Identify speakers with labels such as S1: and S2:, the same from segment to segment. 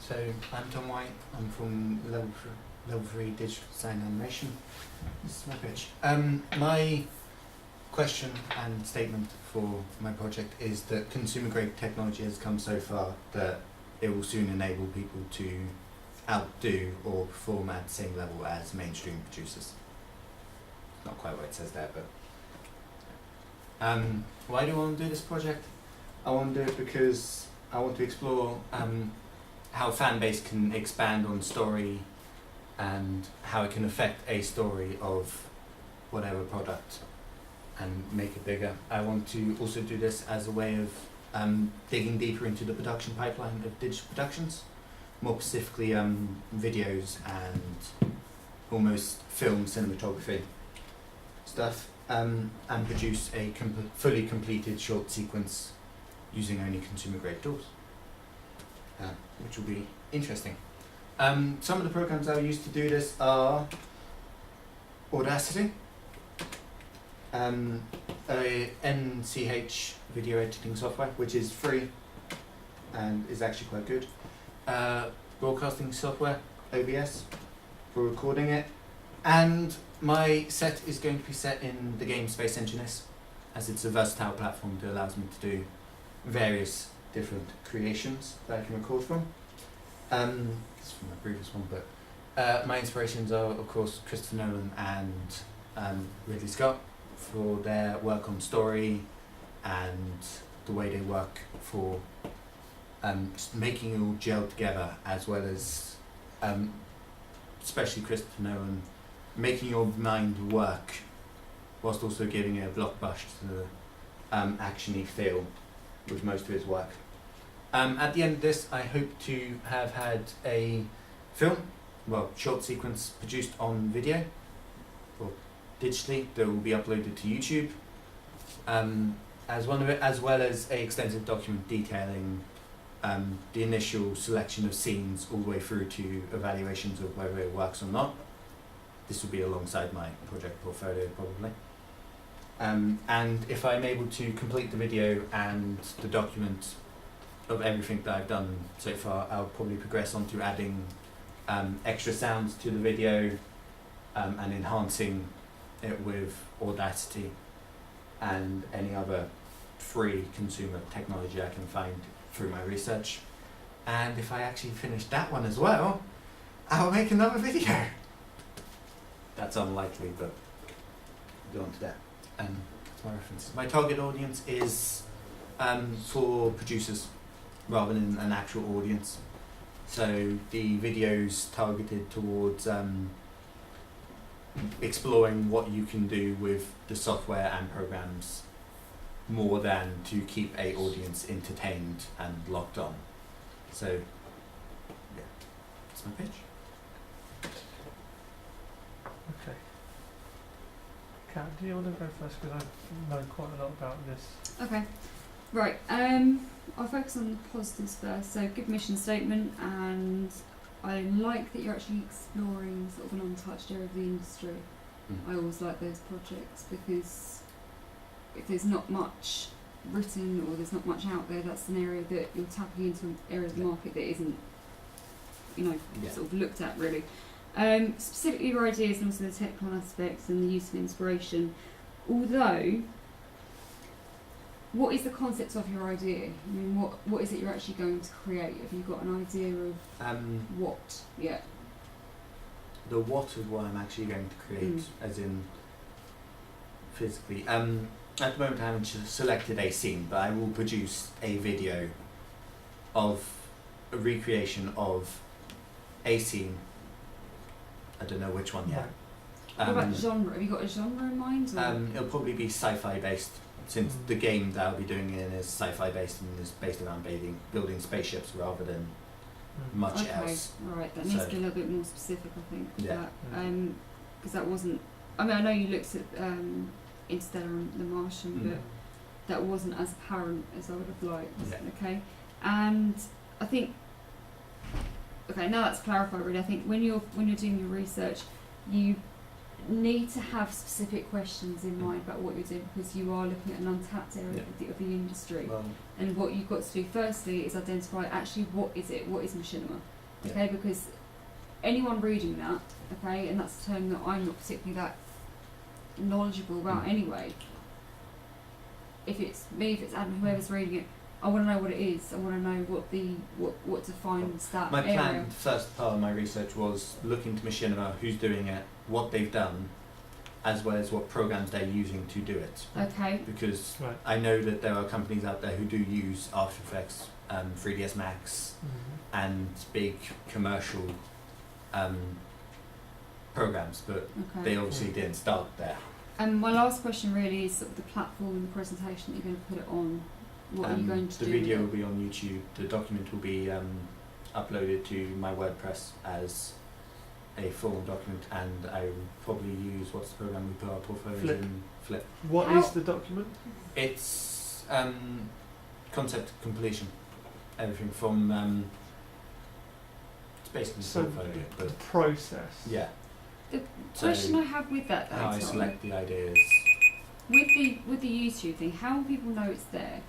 S1: So I'm Tom White. I'm from level 3 Digital Design Animation. This is my pitch. My question and statement for my project is that consumer grade technology has come so far that it will soon enable people to outdo or perform at the same level as mainstream producers. Not quite what it says there, but why do I want to do this project? I want to do it because I want to explore how fan base can expand on story and how it can affect a story of whatever product and make it bigger. I want to also do this as a way of digging deeper into the production pipeline of digital productions, more specifically videos and almost film cinematography stuff, and produce a fully completed short sequence using only consumer grade tools, which will be interesting. Some of the programs I use to do this are Audacity, a NCH video editing software, which is free and is actually quite good. Broadcasting software, OBS, for recording it. And my set is going to be set in the game Space Engineers, as it's a versatile platform that allows me to do various different creations that I can record from. This is from my previous one, but my inspirations are, of course, Christopher Nolan and Ridley Scott for their work on story and the way they work for making it all gel together, as well as, especially Christopher Nolan, making your mind work whilst also giving it a blockbuster action-y feel with most of his work. At the end of this, I hope to have had a film, short sequence produced on video or digitally that will be uploaded to YouTube, as well as an extensive document detailing the initial selection of scenes all the way through to evaluations of whether it works or not. This will be alongside my project portfolio probably. And if I'm able to complete the video and the document of everything that I've done so far, I'll probably progress on to adding extra sounds to the video and enhancing it with Audacity and any other free consumer technology I can find through my research. And if I actually finish that one as well, I'll make another video. That's unlikely, but go on to that. That's my reference. My target audience is for producers rather than an actual audience. So the videos targeted towards exploring what you can do with the software and programs more than to keep a audience entertained and locked on. So yeah, that's my pitch.
S2: Okay. Kat, do you want to go first, because I know quite a lot about this?
S3: Okay, right. I'll focus on the positives first. So good mission statement, and I like that you're actually exploring sort of an untouched area of the industry. I always like those projects because if there's not much written or there's not much out there, that's an area that you're tapping into, an area of the market that isn't, sort of looked at really. Specifically your ideas and also the technical aspects and the use of inspiration. Although, what is the concept of your idea? I mean, what is it you're actually going to create? Have you got an idea of what? Yeah.
S1: The what of what I'm actually going to create, as in physically. At the moment I haven't selected a scene, but I will produce a video of a recreation of a scene. I don't know which one yet.
S3: What about genre? Have you got a genre in mind? Or?
S1: It'll probably be sci-fi based, since the game that I'll be doing it in is sci-fi based and is based around building spaceships rather than much else.
S3: Right, that needs to be a little bit more specific, I think.
S1: Yeah.
S3: Because that wasn't. I mean, I know you looked at Interstellar and The Martian, but that wasn't as apparent as I would have liked.
S1: Yeah.
S3: Okay, and I think. Okay, now that's clarified. Really, I think when you're doing your research, you need to have specific questions in mind about what you're doing, because you are looking at an untapped area of the industry.
S1: Well,
S3: and what you've got to do firstly is identify actually what is it, what is machinima,
S1: Yeah.
S3: Okay, because anyone reading that, okay, and that's a term that I'm not particularly that knowledgeable about anyway. If it's me, if it's Adam, whoever's reading it, I want to know what it is. I want to know what defines that
S1: My
S3: area.
S1: plan, first part of my research was looking to Machinima, who's doing it, what they've done, as well as what programs they're using to do it.
S3: Okay.
S1: Because
S2: Right.
S1: I know that there are companies out there who do use After Effects, 3ds Max,
S2: Mhm.
S1: and big commercial programs, but
S3: Okay.
S1: they obviously didn't start there.
S3: And my last question really is sort of the platform and the presentation that you're going to put it on. What are you going to
S1: the
S3: do?
S1: video will
S3: with it?
S1: be on YouTube. The document will be uploaded to my WordPress as a full document, and I will probably use, what's the program we put our portfolios
S2: Flip.
S1: in? Flip.
S2: What
S3: How-
S2: is the document?
S1: It's concept completion. Everything from it's basically
S2: So
S1: portfolio,
S2: the
S1: but
S2: process.
S1: yeah.
S3: The
S1: So
S3: question I have with that though,
S1: how I
S3: Tom,
S1: select the ideas.
S3: with the YouTube thing, how will people know it's there?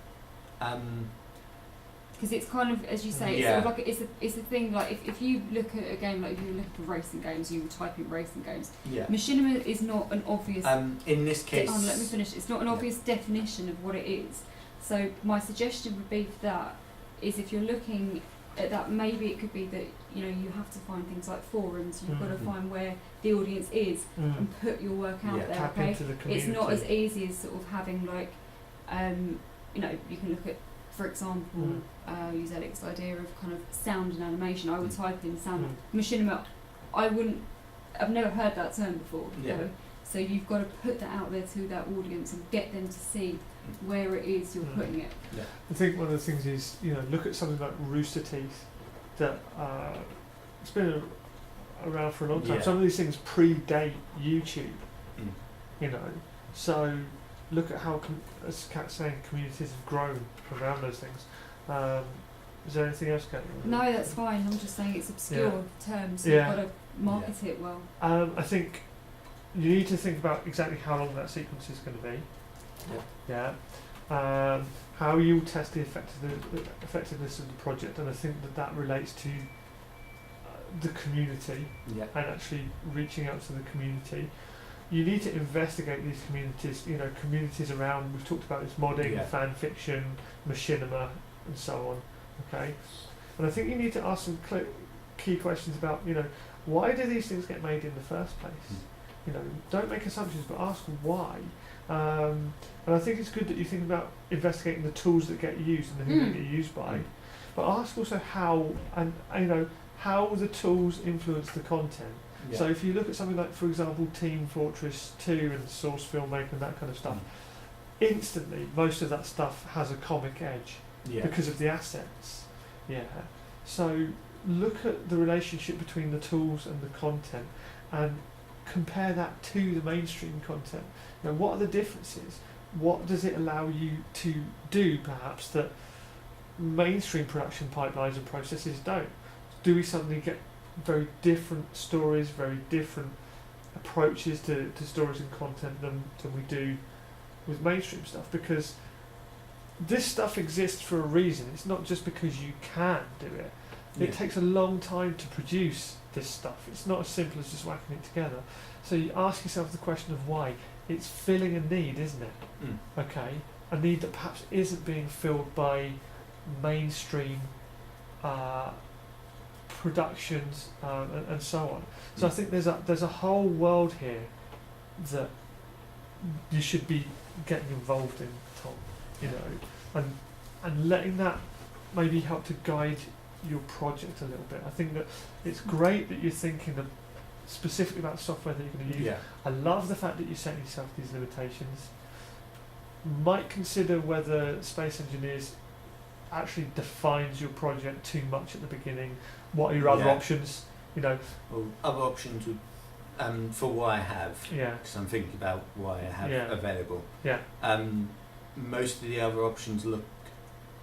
S3: Because it's kind of, as you say, it's
S1: Yeah.
S3: sort of like it's a thing. Like if you look at a game, like if you look at racing games, you would type in racing games.
S1: Yeah.
S3: Machinima is not an obvious.
S1: In this case,
S3: Let me finish. It's not an
S1: Yeah.
S3: obvious definition of what it is. So my suggestion would be for that is if you're looking at that, maybe it could be that you have to find things like forums. You've got to
S2: Mhm.
S3: find where the audience is and put your work out
S1: Yeah.
S3: there.
S2: Tap
S3: Okay.
S2: into the community.
S3: It's not as easy as sort of having like, you can look at, for example, use Alex's idea of kind of sound and animation. I would type in sound machinima. I've never heard that term before.
S1: Yeah.
S3: So you've got to put that out there to that audience and get them to see where it is you're putting it.
S1: Yeah.
S2: I think one of the things is, look at something like Rooster Teeth, that it's been around for a long time.
S1: Yeah.
S2: Some of these things predate YouTube,
S1: Mm.
S2: So look at how, as Kat's saying, communities have grown around those things. Is there anything else, Kat?
S3: No, that's fine. I'm just saying it's obscure terms. So
S2: Yeah.
S3: you've got to market it well.
S2: I think you need to think about exactly how long that sequence is going to be. Yeah. How you test the effectiveness of the project, and I think that relates to the community
S1: Yeah.
S2: and actually reaching out to the community. You need to investigate these communities. Communities around. We've talked about this modding,
S1: Yeah.
S2: fan fiction, machinima, and so on. Okay. And I think you need to ask some key questions about why do these things get made in the first place. Don't make assumptions, but ask why. And I think it's good that you think about investigating the tools that get used and who they get used by. But ask also how, and how the tools influence the content.
S1: Yeah.
S2: So if you look at something like, for example, Team Fortress 2 and Source Filmmaker and that kind of stuff, instantly most of that stuff has a comic edge
S1: Yeah.
S2: because of the assets. Yeah. So look at the relationship between the tools and the content and compare that to the mainstream content. What are the differences? What does it allow you to do, perhaps, that mainstream production pipelines and processes don't? Do we suddenly get very different stories, very different approaches to stories and content than we do with mainstream stuff? Because this stuff exists for a reason. It's not just because you can do it. It takes a long time to produce this stuff. It's not as simple as just whacking it together. So you ask yourself the question of why. It's filling a need, isn't it? Okay, a need that perhaps isn't being filled by mainstream productions and so on. So I think there's a whole world here that you should be getting involved in, Tom. And letting that maybe help to guide your project a little bit. I think that it's great that you're thinking specifically about software that you're going to use.
S1: Yeah.
S2: I love the fact that you set yourself these limitations. Might consider whether Space Engineers actually defines your project too much at the beginning. What are your other options?
S1: Well, other options would, for what I have,
S2: Yeah.
S1: because I'm thinking about what I have available.
S2: Yeah.
S1: Most of the other options look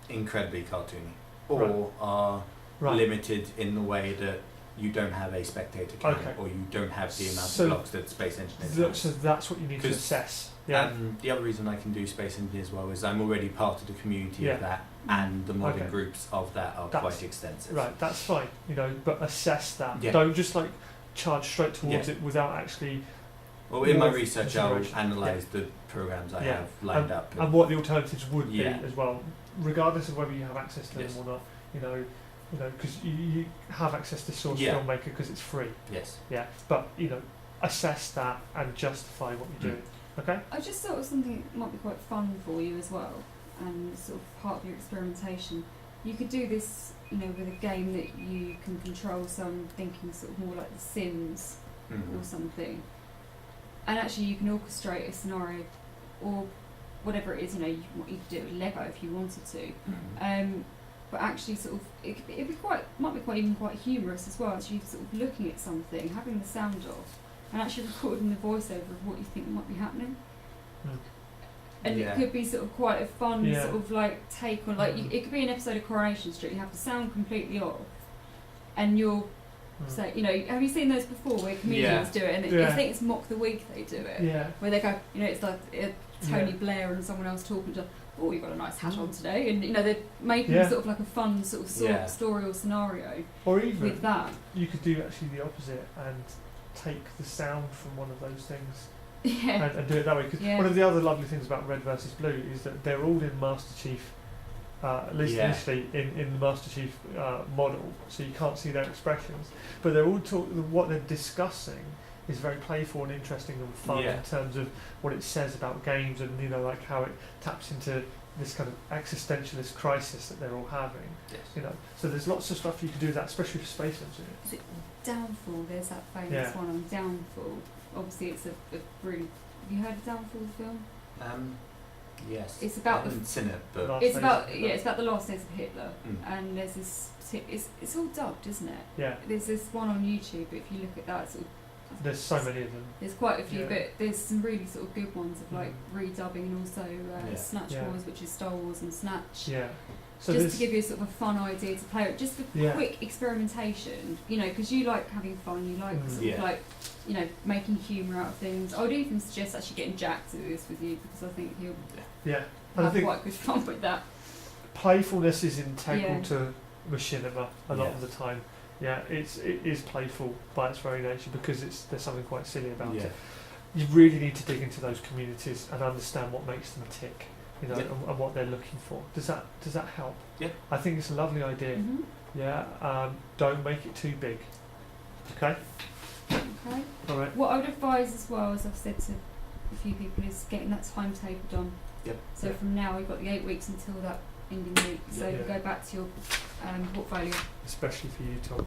S1: incredibly cartoony, or
S2: Right.
S1: are
S2: Right.
S1: limited in the way that you don't have a spectator count,
S2: Okay.
S1: or you don't have the amount
S2: So
S1: of blocks that Space Engineers
S2: So
S1: has.
S2: that's what you need to
S1: 'Cause,
S2: assess. Yeah.
S1: The other reason I can do Space Engineers well is I'm already part of the community
S2: Yeah.
S1: of that, and the modding
S2: Okay.
S1: groups of that are
S2: That's-
S1: quite extensive.
S2: Right, that's fine, but assess that.
S1: Yeah.
S2: Don't just like charge straight towards
S1: Yeah.
S2: it without actually.
S1: Well, in my
S2: More
S1: research, I'll
S2: consideration.
S1: analyse the programs I
S2: Yeah.
S1: have lined up.
S2: And what the alternatives would
S1: Yeah.
S2: be as well, regardless of whether you have access to
S1: Yes.
S2: them or not. Because you have access to Source
S1: Yeah.
S2: Filmmaker because it's free.
S1: Yes.
S2: Yeah, but assess that and justify what you're doing. Okay.
S3: I just thought of something that might be quite fun for you as well, and sort of part of your experimentation. You could do this, with a game that you can control. So I'm thinking sort of more like The Sims
S1: Mhm.
S3: or something. And actually, you can orchestrate a scenario, or whatever it is. You could do it with Lego if you wanted to.
S1: Mhm.
S3: But actually, sort of, might be quite humorous as well. Actually, sort of looking at something, having the sound off, and actually recording the voiceover of what you think might be happening.
S2: Mm.
S3: And
S1: Yeah.
S3: it could be sort of quite a fun
S2: Yeah.
S3: sort of like take on it could be an episode of Coronation Street. You have the sound completely off, and you're say have you seen those before where comedians do it and
S2: Yeah.
S3: I think it's Mock the Week they do it
S2: Yeah.
S3: where they go it's like Tony
S2: Yeah.
S3: Blair and someone else talking to you've got a nice hat on today, and they're making
S2: Yeah.
S3: sort of like a fun sort of
S1: Yeah.
S3: story or scenario
S2: Or even
S3: with that.
S2: you could do actually the opposite and take the sound from one of those things
S3: Yeah.
S2: and do it that way. Because
S3: Yeah.
S2: one of the other lovely things about Red versus Blue is that they're all in Master Chief, at least
S1: Yeah.
S2: initially in the Master Chief model, so you can't see their expressions. But they're all what they're discussing is very playful and interesting and fun
S1: Yeah.
S2: in terms of what it says about games and like how it taps into this kind of existentialist crisis that they're all having.
S1: Yes.
S2: So there's lots of stuff you can do with that, especially for Space Engineers.
S3: Is it Downfall? There's that famous
S2: Yeah.
S3: one on Downfall. Obviously, it's a really. Have you heard of Downfall, the film?
S1: Yes.
S3: It's about
S1: I
S3: the.
S1: haven't seen it, but
S2: Last
S3: It's
S2: Days
S3: about
S2: of Hitler.
S3: it's about the last days of Hitler,
S1: Mm.
S3: and there's this. It's all dubbed, isn't it?
S2: Yeah,
S3: There's this one on YouTube. If you look at that,
S2: there's so many of them.
S3: there's quite a few,
S2: Yeah.
S3: but there's some really sort of good ones of like
S2: Mm.
S3: redubbing and also
S1: Yeah.
S3: Snatch
S2: Yeah.
S3: Wars, which is Star Wars and Snatch.
S2: Yeah. So
S3: Just
S2: there's,
S3: to give you sort of a fun idea to play with, just for
S2: Yeah.
S3: quick experimentation, because you like having fun, you like
S2: Mm.
S3: sort
S1: Yeah.
S3: of like, making humour out of things. I would even suggest actually getting Jack to do this with you because I think he'll
S2: yeah, and I
S3: have
S2: think
S3: quite good fun with that.
S2: playfulness is integral
S3: Yeah.
S2: to machinima a lot of
S1: Yes.
S2: the time. Yeah, it is playful by its very nature because there's something quite silly about
S1: yeah.
S2: it. You really need to dig into those communities and understand what makes them tick,
S1: Yeah.
S2: and what they're looking for. Does that help?
S1: Yeah.
S2: I think it's a lovely idea.
S3: Mhm.
S2: Yeah. Don't make it too big. Okay.
S3: Okay.
S2: All right.
S3: What I would advise as well, as I've said to a few people, is getting that timetable done.
S1: Yep.
S3: So
S2: Yeah.
S3: from now, we've got the 8 weeks until that ending week. So
S2: Yeah.
S3: go back to your portfolio.
S2: Especially for you, Tom.